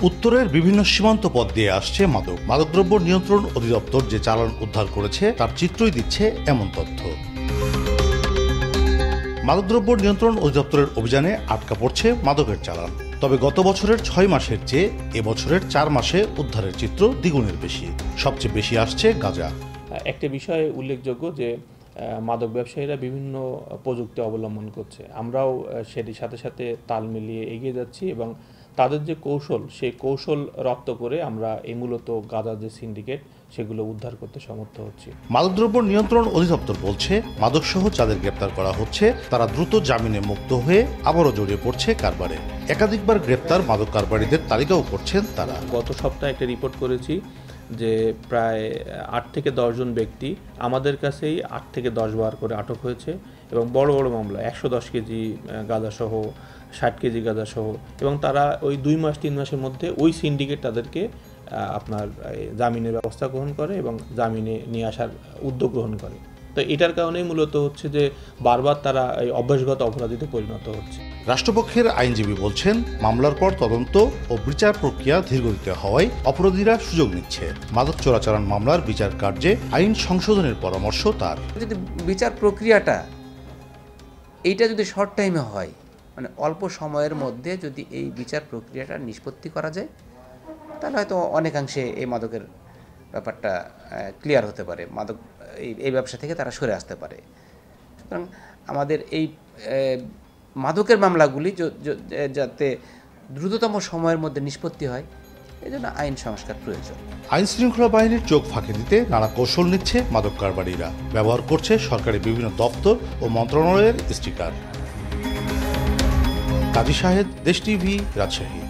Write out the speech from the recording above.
উত্তরের বিভিন্ন সীমান্ত পথ দিয়ে আসছে মাদকদ্রব্য নিয়ন্ত্রণ অধিদপ্তর যে চালান উদ্ধার করেছে তার চিত্রই দিচ্ছে এমন তথ্য। মাদকদ্রব্য নিয়ন্ত্রণ অধিদপ্তরের অভিযানে আটকা পড়ছে মাদকের চালান। তবে গত বছরের ৬ মাসের চেয়ে এবছরের ৪ মাসে উদ্ধারের চিত্র দ্বিগুণের বেশি। সবচেয়ে বেশি আসছে গাঁজা। একটা বিষয় উল্লেখযোগ্য যে মাদক ব্যবসায়ীরা বিভিন্ন প্রযুক্তি অবলম্বন করছে, আমরাও সেটির সাথে সাথে তাল মিলিয়ে এগিয়ে যাচ্ছি এবং তাদের যে কৌশল সেই কৌশল রপ্ত করে আমরা এই মূলত গাঁজার যে সিন্ডিকেট সেগুলো উদ্ধার করতে সমর্থ হচ্ছি। মাদকদ্রব্য নিয়ন্ত্রণ অধিদপ্তর বলছে মাদকসহ যাদের গ্রেপ্তার করা হচ্ছে তারা দ্রুত জামিনে মুক্ত হয়ে আবারও জড়িয়ে পড়ছে কারবারে। একাধিকবার গ্রেপ্তার মাদক কারবারিদের তালিকাও করছেন তারা। গত সপ্তাহে একটা রিপোর্ট করেছি যে প্রায় ৮ থেকে ১০ জন ব্যক্তি আমাদের কাছেই ৮ থেকে ১০ বার করে আটক হয়েছে এবং বড় বড় মামলা ১১০ কেজি গাঁজাসহ ৬০ কেজি গাঁজাসহ, এবং তারা ওই ২ মাস ৩ মাসের মধ্যে ওই সিন্ডিকেট তাদেরকে আপনার জামিনের ব্যবস্থা গ্রহণ করে এবং জামিনে নিয়ে আসার উদ্যোগ গ্রহণ করে। তো এটার কারণেই মূলত হচ্ছে যে বারবার তারা এই অভ্যাসগত অপরাধীতে পরিণত হচ্ছে। রাষ্ট্রপক্ষের আইনজীবী বলছেন মামলার পর তদন্ত ও বিচার প্রক্রিয়া ধীরগতিতে হওয়ায় অপরাধীরা সুযোগ নিচ্ছে। মাদক চোরাচালান মামলার বিচার কার্যে আইন সংশোধনের পরামর্শ তার। যদি বিচার প্রক্রিয়াটা এইটা যদি শর্ট টাইমে হয়, মানে অল্প সময়ের মধ্যে যদি এই বিচার প্রক্রিয়াটা নিষ্পত্তি করা যায়, তাহলে হয়তো অনেকাংশে এই মাদকের ব্যাপারটা ক্লিয়ার হতে পারে, মাদক এই ব্যবসা থেকে তারা সরে আসতে পারে। সুতরাং আমাদের এই মাদকের মামলাগুলি যাতে দ্রুততম সময়ের মধ্যে নিষ্পত্তি হয়, এই জন্য আইন সংস্কার প্রয়োজন। আইন শৃঙ্খলা বাহিনীর চোখ ফাঁকি দিতে নানা কৌশল নিচ্ছে মাদক কারবারিরা। ব্যবহার করছে সরকারি বিভিন্ন দপ্তর ও মন্ত্রণালয়ের স্টিকার। কাজী শাহেদ, দেশ টিভি, রাজশাহী।